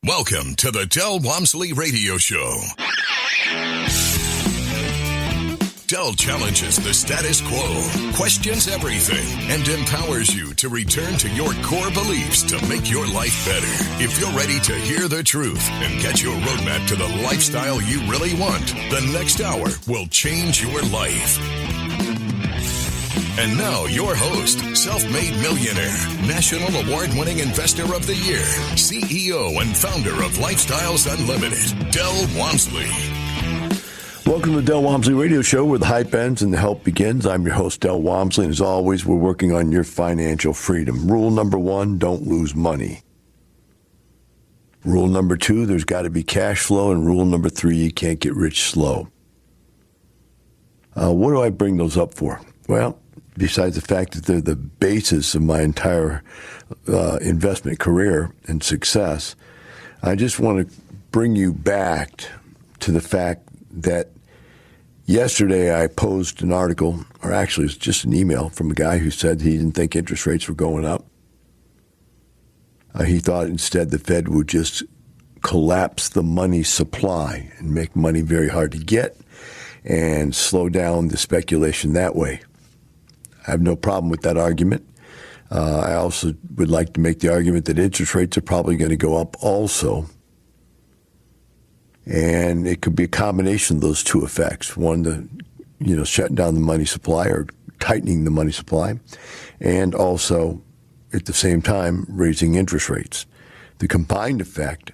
Welcome to the Del Walmsley Radio Show. Del challenges the status quo, questions everything, and empowers you to return to your core beliefs to make your life better. If you're ready to hear the truth and get your roadmap to the lifestyle you really want, the next hour will change your life. And now, your host, self-made millionaire, national award-winning investor of the year, CEO and founder of Lifestyles Unlimited, Del Walmsley. Welcome to the Del Walmsley Radio Show, where the hype ends and the help begins. I'm your host, Del Walmsley, and as always, we're working on your financial freedom. Rule number 1, don't lose money. Rule number 2, there's got to be cash flow, and rule number 3, you can't get rich slow. What do I bring those up for? Well, besides the fact that they're the basis of my entire investment career and success, I just want to bring you back to the fact that yesterday I posed an article, or actually it's just an email from a guy who said he didn't think interest rates were going up. He thought instead the Fed would just collapse the money supply and make money very hard to get and slow down the speculation that way. I have no problem with that argument. I also would like to make the argument that interest rates are probably going to go up also. And it could be a combination of those two effects. One, shutting down the money supply or tightening the money supply, and also at the same time raising interest rates. The combined effect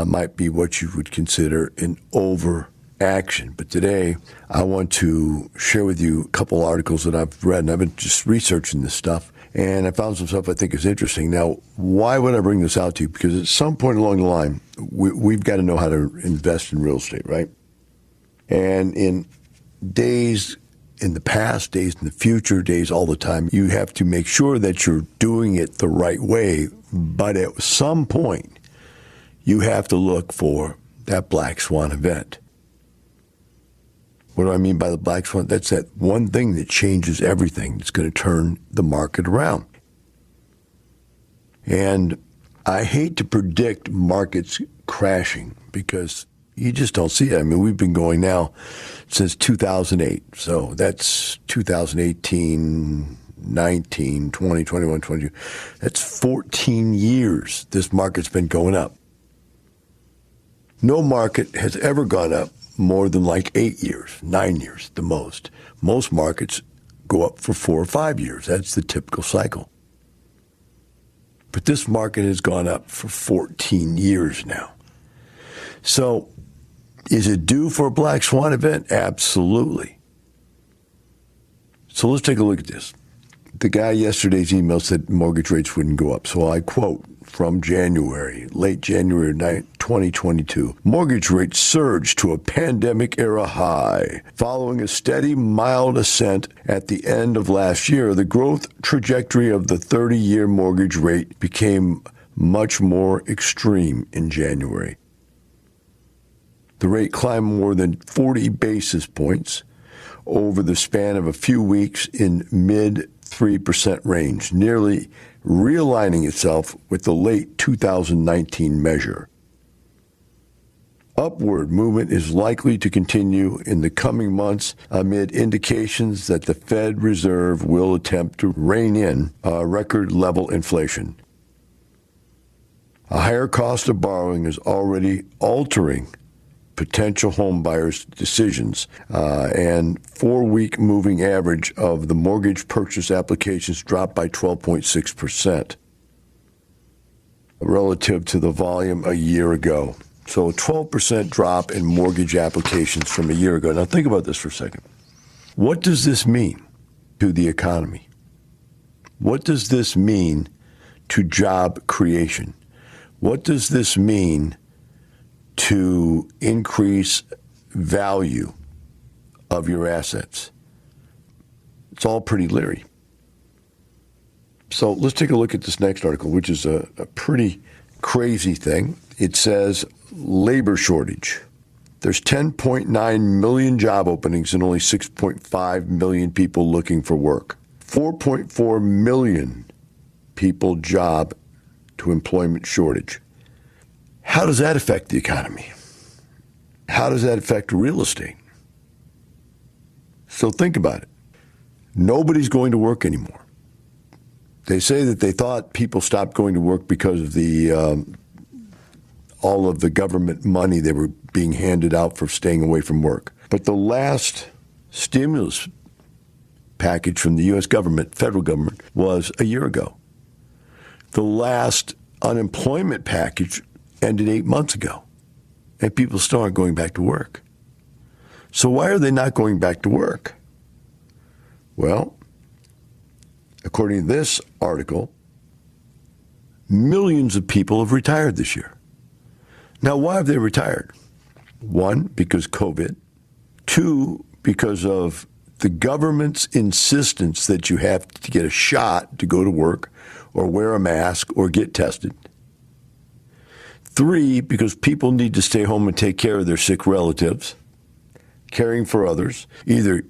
might be what you would consider an overaction. But today, I want to share with you a couple articles that I've read, and I've been just researching this stuff, and I found some stuff I think is interesting. Now, why would I bring this out to you? Because at some point along the line, we've got to know how to invest in real estate, right? And in days in the past, days in the future, days all the time, you have to make sure that you're doing it the right way. But at some point, you have to look for that black swan event. What do I mean by the black swan? That's that one thing that changes everything. It's going to turn the market around. And I hate to predict markets crashing because you just don't see it. I mean, we've been going now since 2008. So that's 2018, 19, 20, 21, 22. That's 14 years this market's been going up. No market has ever gone up more than like 8 years, 9 years, the most. Most markets go up for 4 or 5 years. That's the typical cycle. But this market has gone up for 14 years now. So is it due for a black swan event? Absolutely. So let's take a look at this. The guy yesterday's email said mortgage rates wouldn't go up. So I quote from January, late January 2022, mortgage rates surged to a pandemic-era high. Following a steady, mild ascent at the end of last year, the growth trajectory of the 30-year mortgage rate became much more extreme in January. The rate climbed more than 40 basis points over the span of a few weeks in mid-3% range, nearly realigning itself with the late 2019 measure. Upward movement is likely to continue in the coming months amid indications that the Fed Reserve will attempt to rein in record-level inflation. A higher cost of borrowing is already altering potential home buyers' decisions, and 4-week moving average of the mortgage purchase applications dropped by 12.6% relative to the volume a year ago. So a 12% drop in mortgage applications from a year ago. Now think about this for a second. What does this mean to the economy? What does this mean to job creation? What does this mean to increase value of your assets? It's all pretty leery. So let's take a look at this next article, which is a pretty crazy thing. It says labor shortage. There's 10.9 million job openings and only 6.5 million people looking for work. 4.4 million people job to employment shortage. How does that affect the economy? How does that affect real estate? So think about it. Nobody's going to work anymore. They say that they thought people stopped going to work because of the all of the government money they were being handed out for staying away from work. But the last stimulus package from the U.S. government, federal government, was a year ago. The last unemployment package ended 8 months ago, and people still aren't going back to work. So why are they not going back to work? Well, according to this article, millions of people have retired this year. Now, why have they retired? One, because COVID. Two, because of the government's insistence that you have to get a shot to go to work or wear a mask or get tested. Three, because people need to stay home and take care of their sick relatives, caring for others, either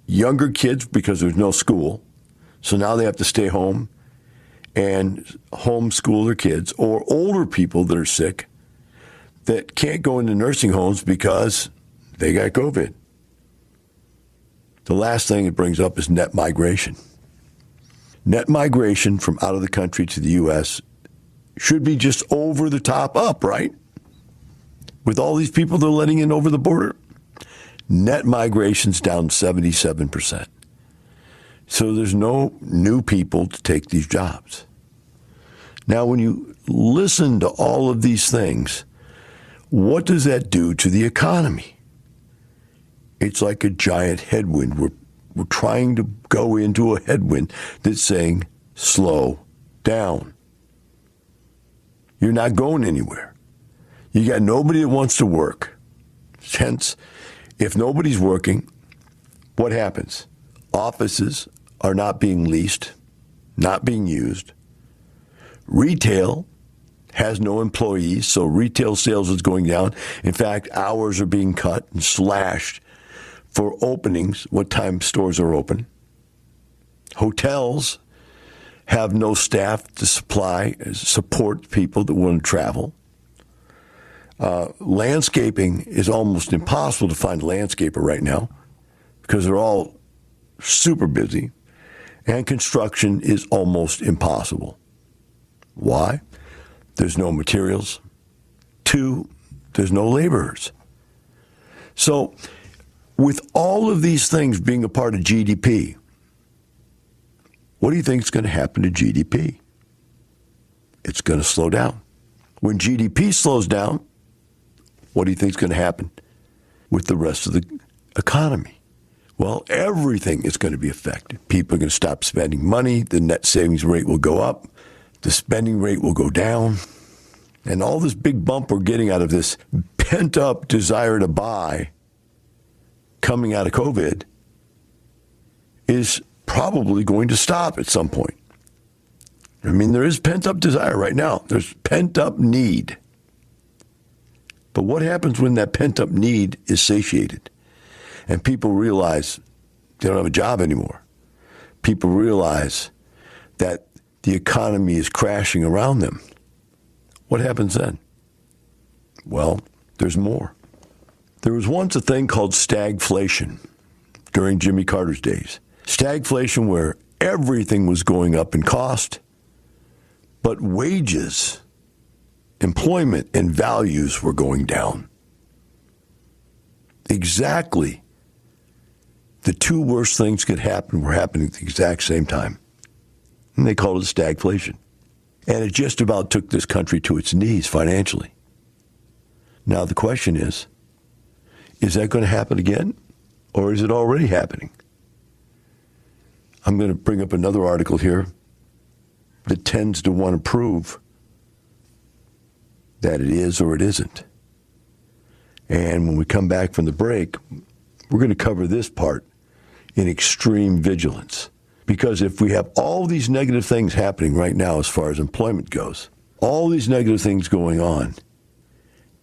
younger kids because there's no school, so now they have to stay home and homeschool their kids, or older people that are sick that can't go into nursing homes because they got COVID. The last thing it brings up is net migration. Net migration from out of the country to the U.S. should be just over the top up, right? With all these people they're letting in over the border. Net migration's down 77%. So there's no new people to take these jobs. Now, when you listen to all of these things, what does that do to the economy? It's like a giant headwind. We're trying to go into a headwind that's saying, slow down. You're not going anywhere. You got nobody that wants to work. Hence, if nobody's working, what happens? Offices are not being leased, not being used. Retail has no employees, so retail sales is going down. In fact, hours are being cut and slashed for openings, what time stores are open. Hotels have no staff to support people that want to travel. Landscaping is almost impossible to find a landscaper right now because they're all super busy. And construction is almost impossible. Why? There's no materials. Two, there's no laborers. So with all of these things being a part of GDP, what do you think is going to happen to GDP? It's going to slow down. When GDP slows down, what do you think is going to happen with the rest of the economy? Well, everything is going to be affected. People are going to stop spending money. The net savings rate will go up. The spending rate will go down. And all this big bump we're getting out of this pent-up desire to buy coming out of COVID is probably going to stop at some point. I mean, there is pent-up desire right now. There's pent-up need. But what happens when that pent-up need is satiated and people realize they don't have a job anymore? People realize that the economy is crashing around them. What happens then? Well, there's more. There was once a thing called stagflation during Jimmy Carter's days. Stagflation where everything was going up in cost, but wages, employment, and values were going down. Exactly the two worst things could happen were happening at the exact same time. And they called it stagflation. And it just about took this country to its knees financially. Now the question is that going to happen again? Or is it already happening? I'm going to bring up another article here that tends to want to prove that it is or it isn't. And when we come back from the break, we're going to cover this part in extreme vigilance. Because if we have all these negative things happening right now as far as employment goes, all these negative things going on,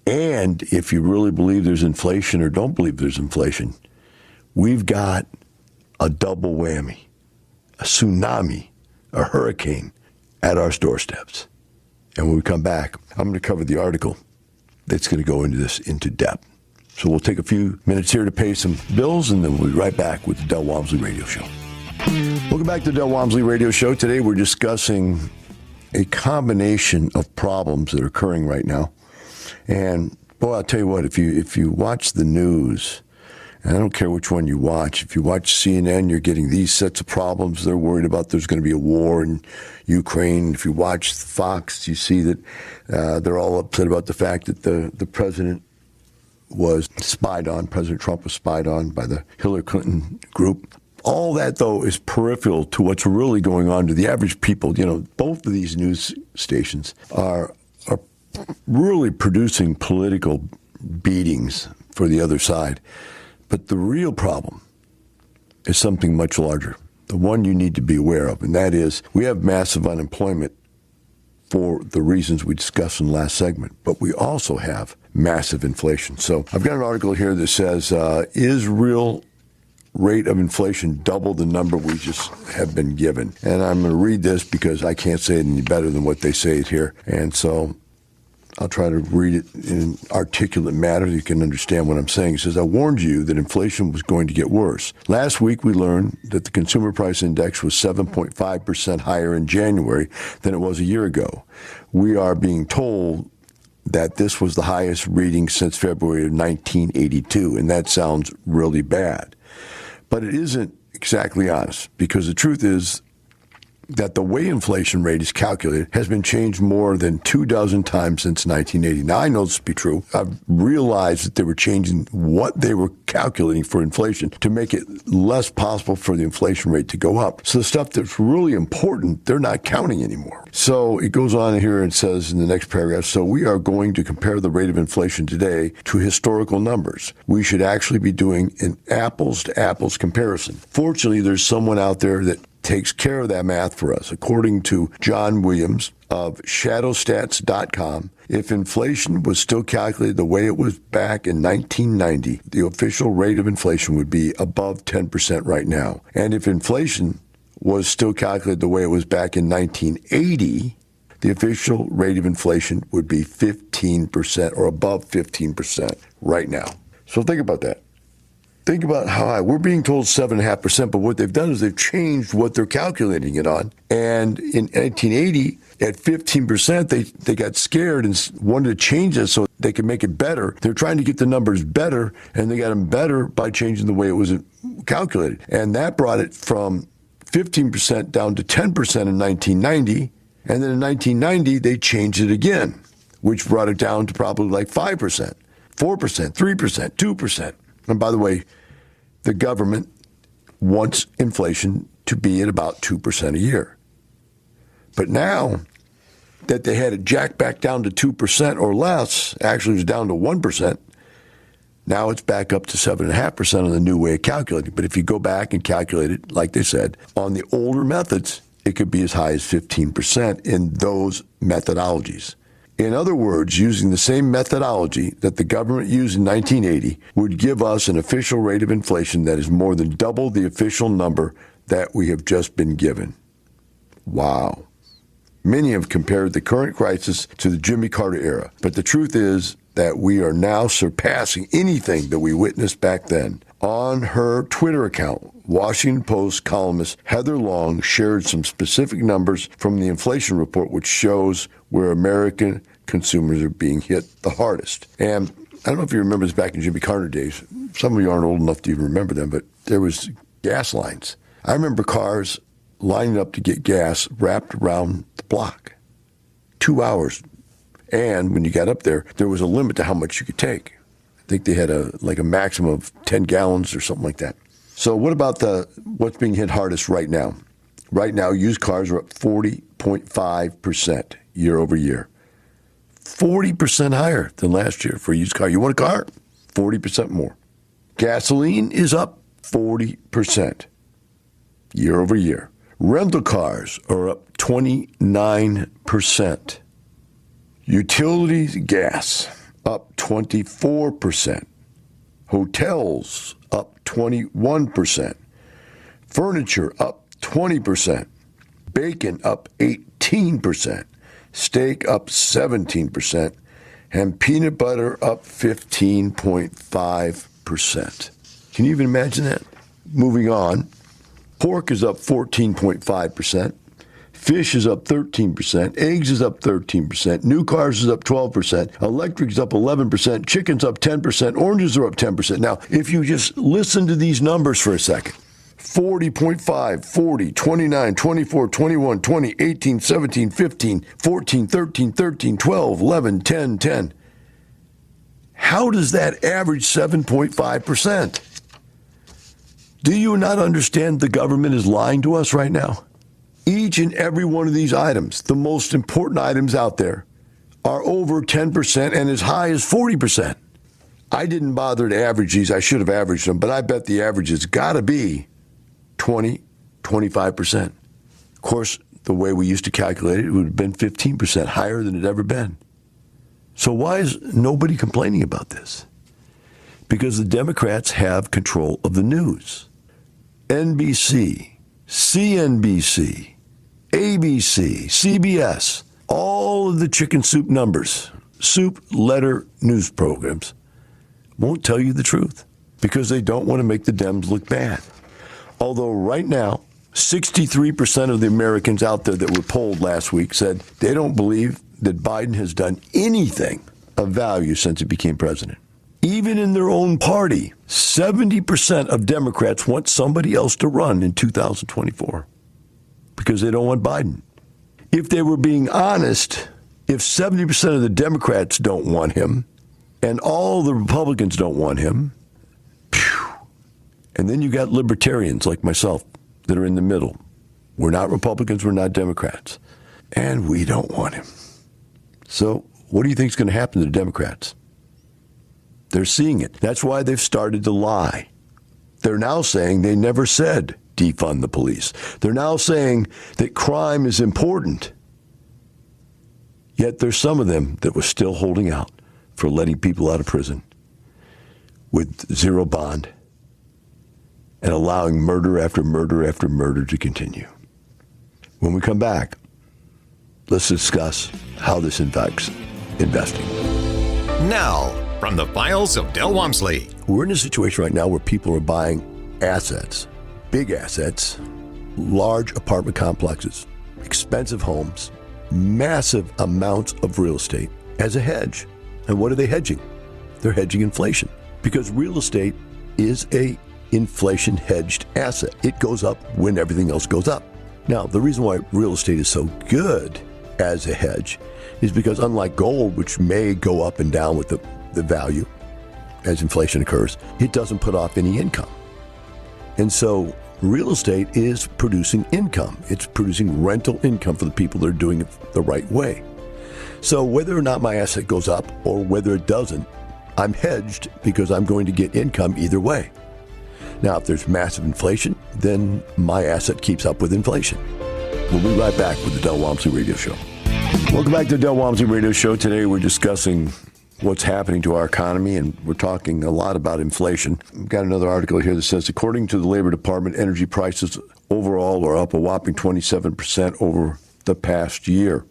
and if you really believe there's inflation or don't believe there's inflation, we've got a double whammy, a tsunami, a hurricane at our doorsteps. And when we come back, I'm going to cover the article that's going to go into this into depth. So we'll take a few minutes here to pay some bills, and then we'll be right back with the Del Walmsley Radio Show. Welcome back to the Del Walmsley Radio Show. Today we're discussing a combination of problems that are occurring right now. And boy, I'll tell you what, if you watch the news, and I don't care which one you watch, if you watch CNN, you're getting these sets of problems. They're worried about there's going to be a war in Ukraine. If you watch Fox, you see that they're all upset about the fact that the president was spied on. President Trump was spied on by the Hillary Clinton group. All that, though, is peripheral to what's really going on to the average people. You know, both of these news stations are really producing political beatings for the other side. But the real problem is something much larger, the one you need to be aware of, and that is we have massive unemployment for the reasons we discussed in the last segment, but we also have massive inflation. So I've got an article here that says, is real rate of inflation double the number we just have been given? And I'm going to read this because I can't say it any better than what they say it here. And so I'll try to read it in an articulate manner so you can understand what I'm saying. It says, I warned you that inflation was going to get worse. Last week, we learned that the consumer price index was 7.5% higher in January than it was a year ago. We are being told that this was the highest reading since February of 1982, and that sounds really bad. But it isn't exactly honest, because the truth is that the way inflation rate is calculated has been changed more than 24 times since 1980. Now, I know this to be true. I've realized that they were changing what they were calculating for inflation to make it less possible for the inflation rate to go up. So the stuff that's really important, they're not counting anymore. So it goes on here and says in the next paragraph, so we are going to compare the rate of inflation today to historical numbers. We should actually be doing an apples-to-apples comparison. Fortunately, there's someone out there that takes care of that math for us. According to John Williams of shadowstats.com, if inflation was still calculated the way it was back in 1990, the official rate of inflation would be above 10% right now. And if inflation was still calculated the way it was back in 1980, the official rate of inflation would be 15% or above 15% right now. So think about that. Think about how high. We're being told 7.5%, but what they've done is they've changed what they're calculating it on. And in 1980, at 15%, they got scared and wanted to change it so they could make it better. They're trying to get the numbers better, and they got them better by changing the way it was calculated. And that brought it from 15% down to 10% in 1990. And then in 1990, they changed it again, which brought it down to probably like 5%, 4%, 3%, 2%. And by the way, the government wants inflation to be at about 2% a year. But now that they had it jacked back down to 2% or less, actually it was down to 1%, now it's back up to 7.5% on the new way of calculating. But if you go back and calculate it, like they said, on the older methods, it could be as high as 15% in those methodologies. In other words, using the same methodology that the government used in 1980 would give us an official rate of inflation that is more than double the official number that we have just been given. Wow. Many have compared the current crisis to the Jimmy Carter era, but the truth is that we are now surpassing anything that we witnessed back then. On her Twitter account, Washington Post columnist Heather Long shared some specific numbers from the inflation report, which shows where American consumers are being hit the hardest. And I don't know if you remember this back in Jimmy Carter days. Some of you aren't old enough to even remember them, but there was gas lines. I remember cars lining up to get gas wrapped around the block. 2 hours. And when you got up there, there was a limit to how much you could take. I think they had a maximum of 10 gallons or something like that. So what about what's being hit hardest right now? Right now, used cars are up 40.5% year over year. 40% higher than last year for a used car. You want a car? 40% more. Gasoline is up 40% year over year. Rental cars are up 29%. Utilities, gas, up 24%. Hotels, up 21%. Furniture, up 20%. Bacon, up 18%. Steak, up 17%. And peanut butter up 15.5%. Can you even imagine that? Moving on, pork is up 14.5%. Fish is up 13%. Eggs is up 13%. New cars is up 12%. Electric's up 11%. Chicken's up 10%. Oranges are up 10%. Now, if you just listen to these numbers for a second, 40.5, 40, 29, 24, 21, 20, 18, 17, 15, 14, 13, 13, 12, 11, 10, 10. How does that average 7.5%? Do you not understand the government is lying to us right now? Each and every one of these items, the most important items out there, are over 10% and as high as 40%. I didn't bother to average these. I should have averaged them, but I bet the average has got to be 20, 25%. Of course, the way we used to calculate it, it would have been 15% higher than it ever been. So why is nobody complaining about this? Because the Democrats have control of the news. NBC, CNBC, ABC, CBS, all of the chicken soup numbers, soup letter news programs won't tell you the truth because they don't want to make the Dems look bad. Although right now, 63% of the Americans out there that were polled last week said they don't believe that Biden has done anything of value since he became president. Even in their own party, 70% of Democrats want somebody else to run in 2024 because they don't want Biden. If they were being honest, if 70% of the Democrats don't want him and all the Republicans don't want him, and then you got libertarians like myself that are in the middle. We're not Republicans, we're not Democrats, and we don't want him. So what do you think is going to happen to the Democrats? They're seeing it. That's why they've started to lie. They're now saying they never said defund the police. They're now saying that crime is important. Yet there's some of them that were still holding out for letting people out of prison with zero bond and allowing murder after murder after murder to continue. When we come back, let's discuss how this impacts investing. Now, from the files of Del Walmsley. We're in a situation right now where people are buying assets, big assets, large apartment complexes, expensive homes, massive amounts of real estate as a hedge. And what are they hedging? They're hedging inflation because real estate is a inflation hedged asset. It goes up when everything else goes up. Now, the reason why real estate is so good as a hedge is because unlike gold, which may go up and down with the value as inflation occurs, it doesn't put off any income. And so real estate is producing income. It's producing rental income for the people that are doing it the right way. So whether or not my asset goes up or whether it doesn't, I'm hedged because I'm going to get income either way. Now, if there's massive inflation, then my asset keeps up with inflation. We'll be right back with the Del Walmsley Radio Show. Welcome back to the Del Walmsley Radio Show. Today we're discussing what's happening to our economy, and we're talking a lot about inflation. We've got another article here that says, according to the Labor Department, energy prices overall are up a whopping 27% over the past year.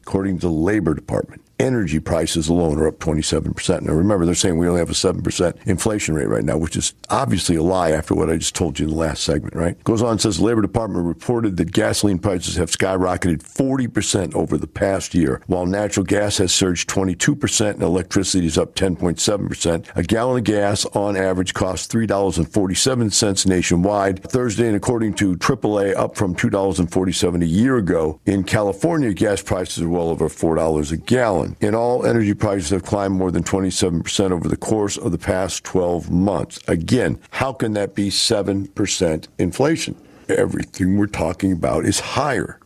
According to the Labor Department, energy prices alone are up 27%. Now, remember, they're saying we only have a 7% inflation rate right now, which is obviously a lie after what I just told you in the last segment, right? Goes on and says the Labor Department reported that gasoline prices have skyrocketed 40% over the past year, while natural gas has surged 22% and electricity is up 10.7%. A gallon of gas on average costs $3.47 nationwide Thursday, and according to AAA, up from $2.47 a year ago. In California, gas prices are well over $4 a gallon. In all, energy prices have climbed more than 27% over the course of the past 12 months. Again, how can that be 7% inflation? Everything we're talking about is higher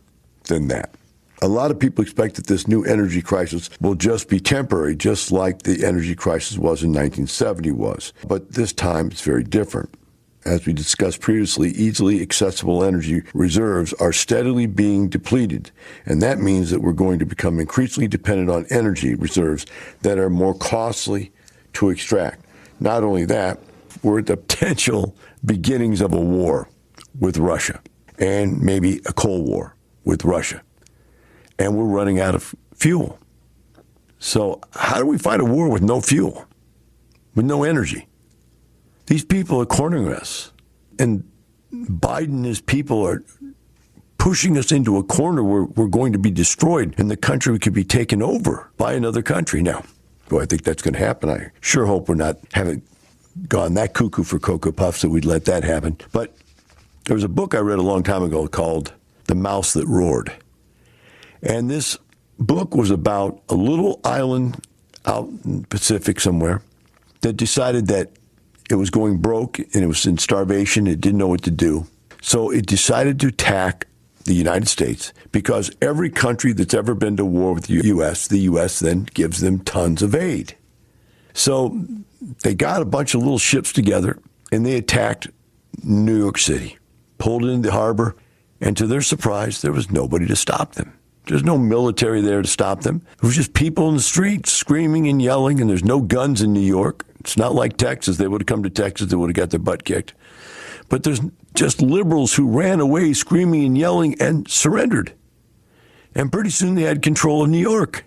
than that. A lot of people expect that this new energy crisis will just be temporary, just like the energy crisis was in 1970 was. But this time it's very different. As we discussed previously, easily accessible energy reserves are steadily being depleted, and that means that we're going to become increasingly dependent on energy reserves that are more costly to extract. Not only that, we're at the potential beginnings of a war with Russia, and maybe a Cold War with Russia, and we're running out of fuel. So how do we fight a war with no fuel, with no energy? These people are cornering us. And Biden and his people are pushing us into a corner where we're going to be destroyed and the country could be taken over by another country. Now, do I think that's going to happen? I sure hope haven't gone that cuckoo for Cocoa Puffs that we'd let that happen. But there was a book I read a long time ago called The Mouse That Roared. And this book was about a little island out in the Pacific somewhere that decided that it was going broke and it was in starvation. It didn't know what to do. So it decided to attack the United States because every country that's ever been to war with the U.S. then gives them tons of aid. So they got a bunch of little ships together and they attacked New York City, pulled it into the harbor, and to their surprise, there was nobody to stop them. There's no military there to stop them. It was just people in the streets screaming and yelling, and there's no guns in New York. It's not like Texas. They would have come to Texas, they would have got their butt kicked. But there's just liberals who ran away screaming and yelling and surrendered. And pretty soon they had control of New York.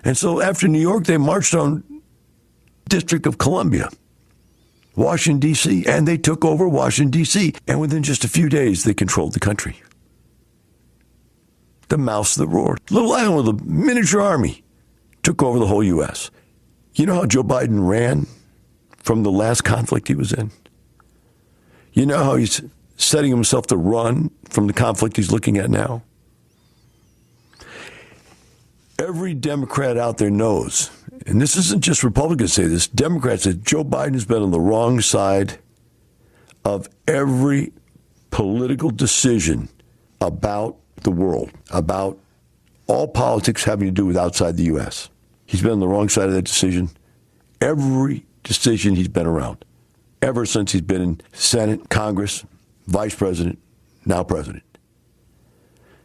And so after New York, they marched on District of Columbia, Washington, D.C., and they took over Washington, D.C. And within just a few days, they controlled the country. The mouse that roared. Little island with a miniature army took over the whole U.S. You know how Joe Biden ran from the last conflict he was in? You know how he's setting himself to run from the conflict he's looking at now? Every Democrat out there knows, and this isn't just Republicans say this, Democrats say Joe Biden has been on the wrong side of every political decision about the world, about all politics having to do with outside the U.S. He's been on the wrong side of that decision. Every decision he's been around, ever since he's been in Senate, Congress, Vice President, now President.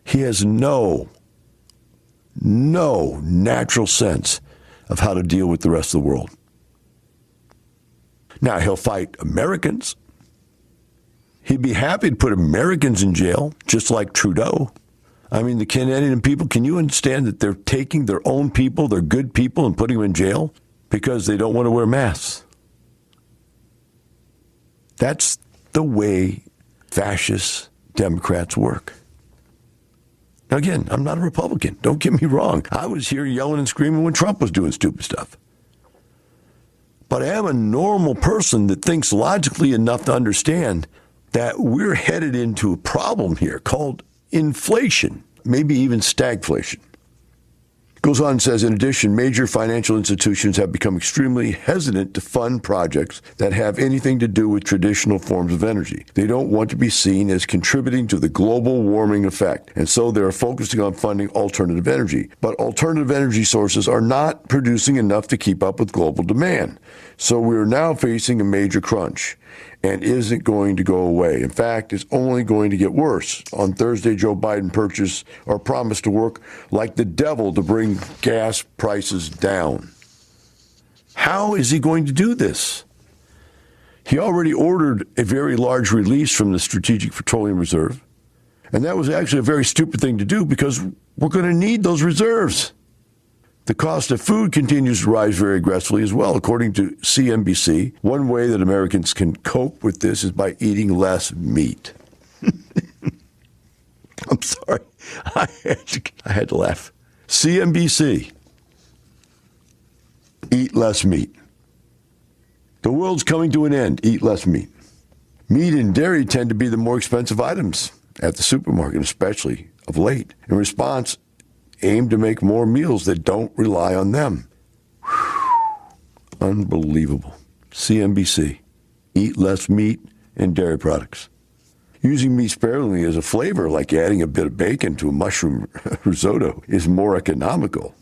He has no natural sense of how to deal with the rest of the world. Now, he'll fight Americans. He'd be happy to put Americans in jail, just like Trudeau. I mean, the Canadian people, can you understand that they're taking their own people, their good people, and putting them in jail because they don't want to wear masks? That's the way fascist Democrats work. Now, again, I'm not a Republican. Don't get me wrong. I was here yelling and screaming when Trump was doing stupid stuff. But I am a normal person that thinks logically enough to understand that we're headed into a problem here called inflation, maybe even stagflation. Goes on and says, in addition, major financial institutions have become extremely hesitant to fund projects that have anything to do with traditional forms of energy. They don't want to be seen as contributing to the global warming effect, and so they are focusing on funding alternative energy. But alternative energy sources are not producing enough to keep up with global demand. So we are now facing a major crunch, and isn't going to go away. In fact, it's only going to get worse. On Thursday, Joe Biden promised to work like the devil to bring gas prices down. How is he going to do this? He already ordered a very large release from the Strategic Petroleum Reserve, and that was actually a very stupid thing to do because we're going to need those reserves. The cost of food continues to rise very aggressively as well. According to CNBC, one way that Americans can cope with this is by eating less meat. I'm sorry. I had to laugh. CNBC. Eat less meat. The world's coming to an end. Eat less meat. Meat and dairy tend to be the more expensive items at the supermarket, especially of late. In response, aim to make more meals that don't rely on them. Whew. Unbelievable. CNBC. Eat less meat and dairy products. Using meat sparingly as a flavor, like adding a bit of bacon to a mushroom risotto, is more economical.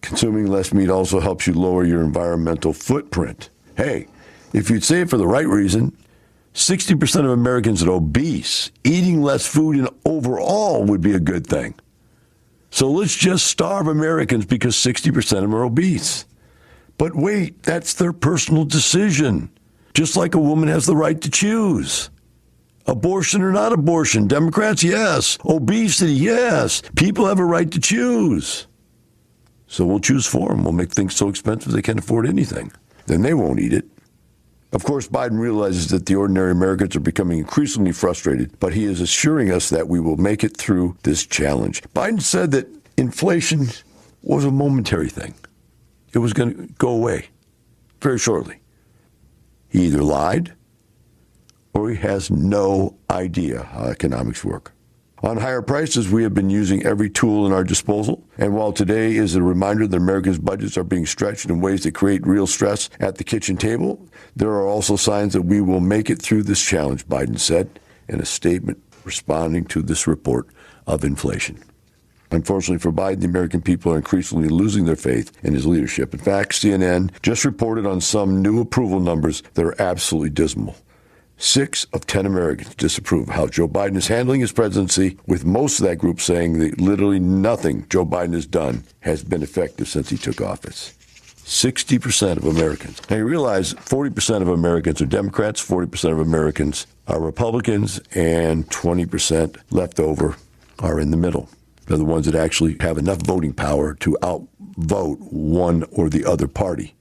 Consuming less meat also helps you lower your environmental footprint. Hey, if you'd say it for the right reason, 60% of Americans are obese. Eating less food and overall would be a good thing. So let's just starve Americans because 60% of them are obese. But wait, that's their personal decision. Just like a woman has the right to choose. Abortion or not abortion. Democrats, yes. Obesity, yes. People have a right to choose. So we'll choose for them. We'll make things so expensive they can't afford anything. Then they won't eat it. Of course, Biden realizes that the ordinary Americans are becoming increasingly frustrated, but he is assuring us that we will make it through this challenge. Biden said that inflation was a momentary thing. It was going to go away very shortly. He either lied or he has no idea how economics work. On higher prices, we have been using every tool in our disposal. And while today is a reminder that Americans' budgets are being stretched in ways that create real stress at the kitchen table, there are also signs that we will make it through this challenge, Biden said in a statement responding to this report of inflation. Unfortunately for Biden, the American people are increasingly losing their faith in his leadership. In fact, CNN just reported on some new approval numbers that are absolutely dismal. 6 of 10 Americans disapprove how Joe Biden is handling his presidency, with most of that group saying that literally nothing Joe Biden has done has been effective since he took office. 60% of Americans. Now you realize 40% of Americans are Democrats, 40% of Americans are Republicans, and 20% left over are in the middle. They're the ones that actually have enough voting power to outvote one or the other party.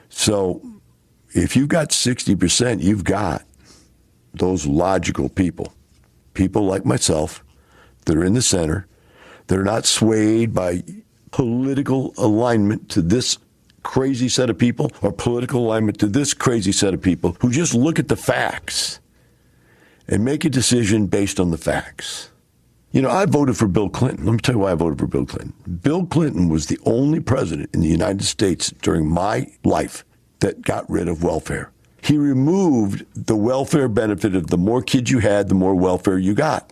So if you've got 60%, you've got those logical people like myself that are in the center, that are not swayed by political alignment to this crazy set of people or political alignment to this crazy set of people, who just look at the facts and make a decision based on the facts. You know, I voted for Bill Clinton. Let me tell you why I voted for Bill Clinton. Bill Clinton was the only president in the United States during my life that got rid of welfare. He removed the welfare benefit of the more kids you had, the more welfare you got.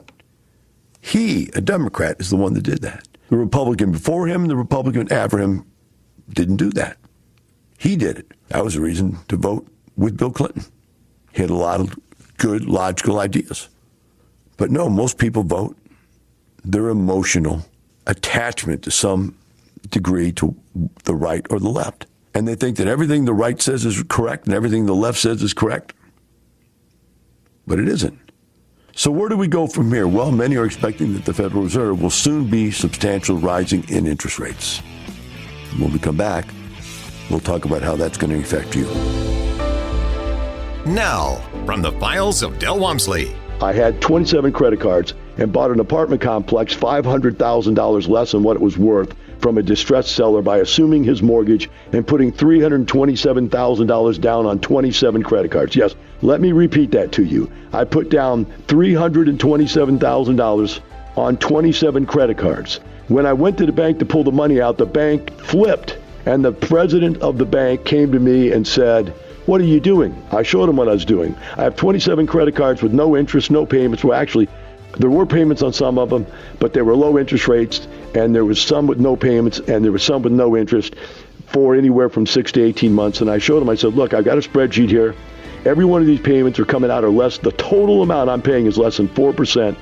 He, a Democrat, is the one that did that. The Republican before him, the Republican after him didn't do that. He did it. That was the reason to vote with Bill Clinton. He had a lot of good, logical ideas. But no, most people vote their emotional attachment to some degree to the right or the left. And they think that everything the right says is correct and everything the left says is correct. But it isn't. So where do we go from here? Well, many are expecting that the Federal Reserve will soon be substantial rising in interest rates. When we come back, we'll talk about how that's going to affect you. Now, from the files of Del Walmsley. I had 27 credit cards and bought an apartment complex $500,000 less than what it was worth from a distressed seller by assuming his mortgage and putting $327,000 down on 27 credit cards. Yes, let me repeat that to you. I put down $327,000 on 27 credit cards. When I went to the bank to pull the money out, the bank flipped, and the president of the bank came to me and said, "What are you doing?" I showed him what I was doing. I have 27 credit cards with no interest, no payments. Well, actually, there were payments on some of them, but they were low interest rates, and there was some with no payments, and there was some with no interest for anywhere from 6 to 18 months. And I showed him, I said, look, I've got a spreadsheet here. Every one of these payments are coming out or less. The total amount I'm paying is less than 4%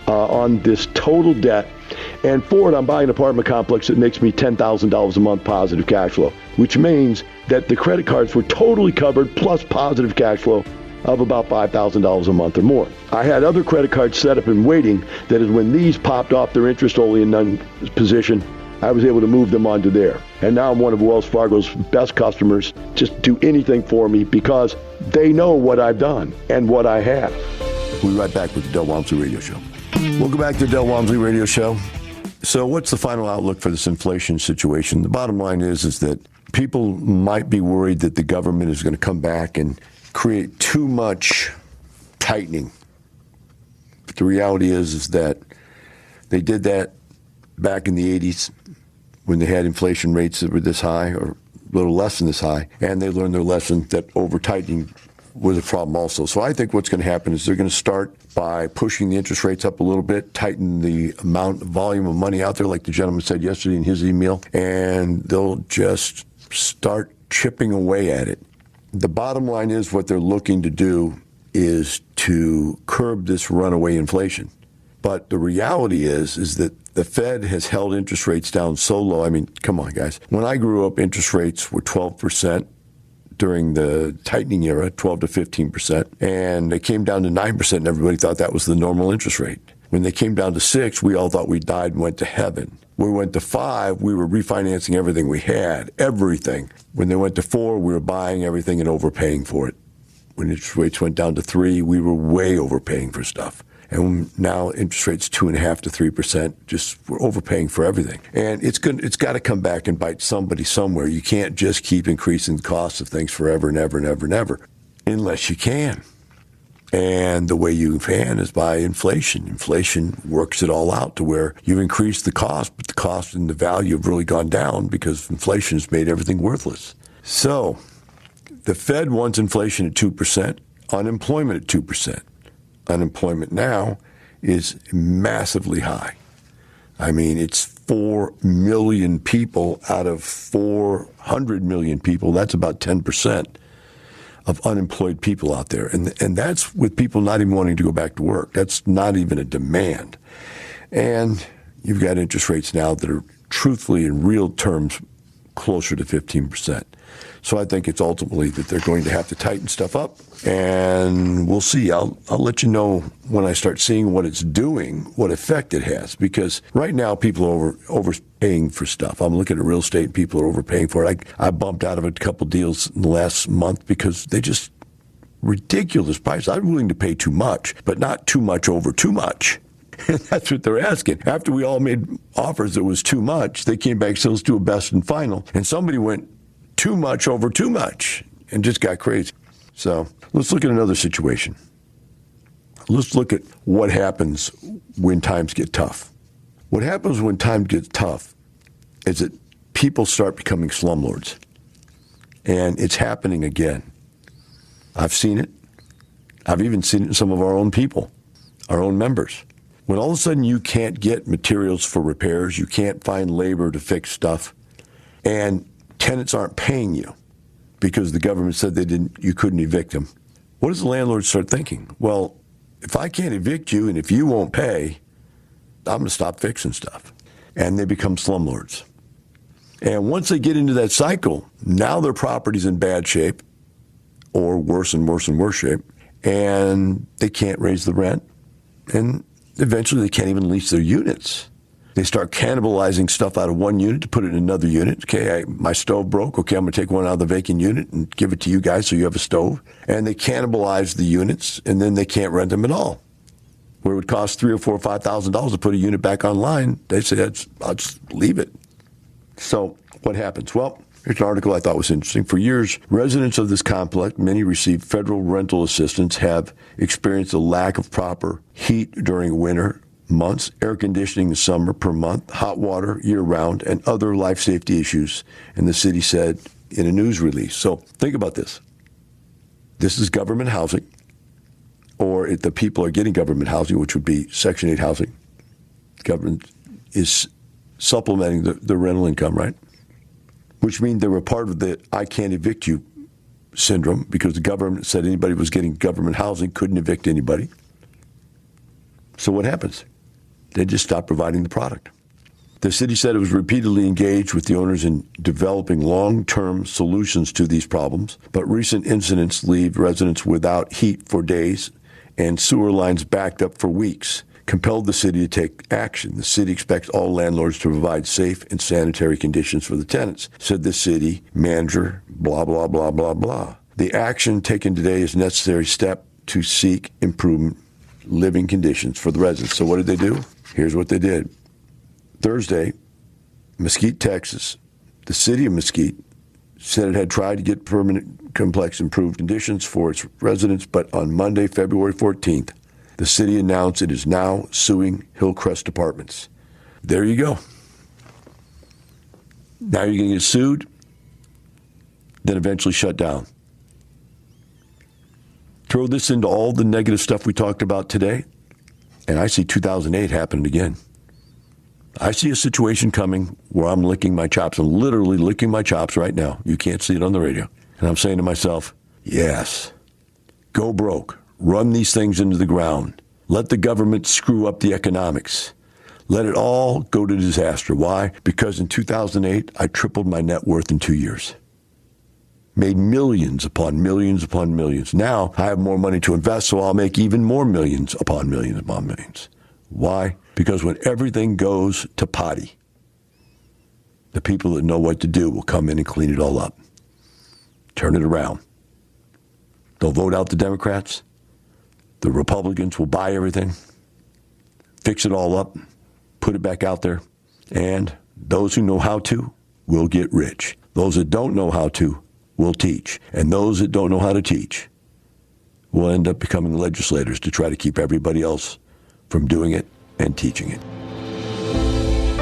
on this total debt. And for it, I'm buying an apartment complex that makes me $10,000 a month positive cash flow, which means that the credit cards were totally covered plus positive cash flow of about $5,000 a month or more. I had other credit cards set up and waiting. That is, when these popped off their interest only in none position, I was able to move them onto there. And now I'm one of Wells Fargo's best customers. Just do anything for me because they know what I've done and what I have. We'll be right back with the Del Walmsley Radio Show. Welcome back to the Del Walmsley Radio Show. So what's the final outlook for this inflation situation? The bottom line is that people might be worried that the government is going to come back and create too much tightening. But the reality is that they did that back in the 80s when they had inflation rates that were this high or a little less than this high, and they learned their lesson that over-tightening was a problem also. So I think what's going to happen is they're going to start by pushing the interest rates up a little bit, tighten the volume of money out there, like the gentleman said yesterday in his email, and they'll just start chipping away at it. The bottom line is what they're looking to do is to curb this runaway inflation. But the reality is that the Fed has held interest rates down so low. I mean, come on, guys. When I grew up, interest rates were 12% during the tightening era, 12 to 15%. And they came down to 9%, and everybody thought that was the normal interest rate. When they came down to 6%, we all thought we died and went to heaven. When we went to 5, we were refinancing everything we had, everything. When they went to 4, we were buying everything and overpaying for it. When interest rates went down to 3, we were way overpaying for stuff. And now interest rates 2.5% to 3%, just we're overpaying for everything. And it's got to come back and bite somebody somewhere. You can't just keep increasing the cost of things forever and ever and ever and ever, unless you can. And the way you can is by inflation. Inflation works it all out to where you've increased the cost, but the cost and the value have really gone down because inflation has made everything worthless. So the Fed wants inflation at 2%, unemployment at 2%. Unemployment now is massively high. I mean, it's 4 million people out of 400 million people. That's about 10% of unemployed people out there. And that's with people not even wanting to go back to work. That's not even a demand. And you've got interest rates now that are truthfully in real terms closer to 15%. So I think it's ultimately that they're going to have to tighten stuff up, and we'll see. I'll let you know when I start seeing what it's doing, what effect it has, because right now people are overpaying for stuff. I'm looking at real estate and people are overpaying for it. I bumped out of a couple deals in the last month because they just ridiculous prices. I'm willing to pay too much, but not too much over too much. And that's what they're asking. After we all made offers that was too much, they came back and said, let's do a best and final. And somebody went too much over too much and just got crazy. So let's look at another situation. Let's look at what happens when times get tough. What happens when times get tough is that people start becoming slumlords. And it's happening again. I've seen it. I've even seen it in some of our own people, our own members. When all of a sudden you can't get materials for repairs, you can't find labor to fix stuff, and tenants aren't paying you because the government said you couldn't evict them. What does the landlord start thinking? Well, if I can't evict you and if you won't pay, I'm going to stop fixing stuff. And they become slumlords. And once they get into that cycle, now their property's in bad shape or worse and worse and worse shape, and they can't raise the rent, and eventually they can't even lease their units. They start cannibalizing stuff out of one unit to put it in another unit. Okay, my stove broke. Okay, I'm going to take one out of the vacant unit and give it to you guys so you have a stove. And they cannibalize the units, and then they can't rent them at all. Where it would cost $3,000 or $4,000 or $5,000 to put a unit back online, they say, I'll just leave it. So what happens? Well, here's an article I thought was interesting. For years, residents of this complex, many received federal rental assistance, have experienced a lack of proper heat during winter months, air conditioning in summer per month, hot water year-round, and other life safety issues, and the city said in a news release. So think about this. This is government housing, or if the people are getting government housing, which would be Section 8 housing. Government is supplementing the rental income, right? Which means they were part of the I can't evict you syndrome because the government said anybody who was getting government housing couldn't evict anybody. So what happens? They just stopped providing the product. The city said it was repeatedly engaged with the owners in developing long-term solutions to these problems, but recent incidents leave residents without heat for days and sewer lines backed up for weeks, compelled the city to take action. The city expects all landlords to provide safe and sanitary conditions for the tenants, said the city manager, blah, blah, blah, blah, blah. The action taken today is a necessary step to seek improvement living conditions for the residents. So what did they do? Here's what they did. Thursday, Mesquite, Texas, the city of Mesquite said it had tried to get permanent complex improved conditions for its residents, but on Monday, February 14th, the city announced it is now suing Hillcrest Apartments. There you go. Now you're going to get sued, then eventually shut down. Throw this into all the negative stuff we talked about today, and I see 2008 happening again. I see a situation coming where I'm licking my chops. I'm literally licking my chops right now. You can't see it on the radio. And I'm saying to myself, yes, go broke. Run these things into the ground. Let the government screw up the economics. Let it all go to disaster. Why? Because in 2008, I tripled my net worth in 2 years. Made millions upon millions upon millions. Now I have more money to invest, so I'll make even more millions upon millions upon millions. Why? Because when everything goes to potty, The people that know what to do will come in and clean it all up. Turn it around. They'll vote out the Democrats. The Republicans will buy everything, fix it all up, put it back out there, and those who know how to will get rich. Those that don't know how to will teach, and those that don't know how to teach will end up becoming legislators to try to keep everybody else from doing it and teaching it.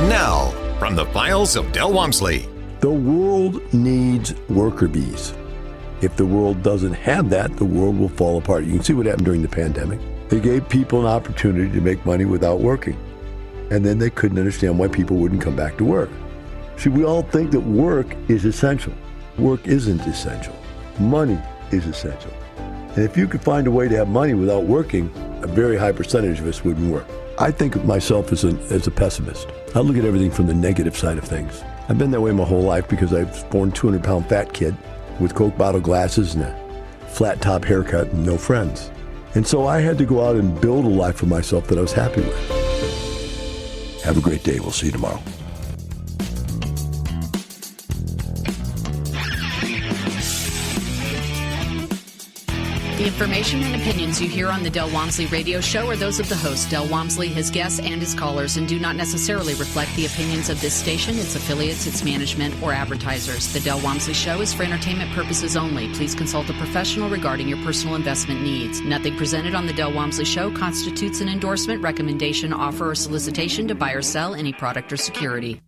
Now, from the files of Del Walmsley. The world needs worker bees. If the world doesn't have that, the world will fall apart. You can see what happened during the pandemic. They gave people an opportunity to make money without working. And then they couldn't understand why people wouldn't come back to work. See, we all think that work is essential. Work isn't essential. Money is essential. And if you could find a way to have money without working, a very high percentage of us wouldn't work. I think of myself as a pessimist. I look at everything from the negative side of things. I've been that way my whole life because I was born 200-pound fat kid with Coke bottle glasses and a flat top haircut and no friends. And so I had to go out and build a life for myself that I was happy with. Have a great day. We'll see you tomorrow. The information and opinions you hear on the Del Walmsley radio show are those of the host, Del Walmsley, his guests, and his callers, and do not necessarily reflect the opinions of this station, its affiliates, its management, or advertisers. The Del Walmsley show is for entertainment purposes only. Please consult a professional regarding your personal investment needs. Nothing presented on the Del Walmsley show constitutes an endorsement, recommendation, offer, or solicitation to buy or sell any product or security.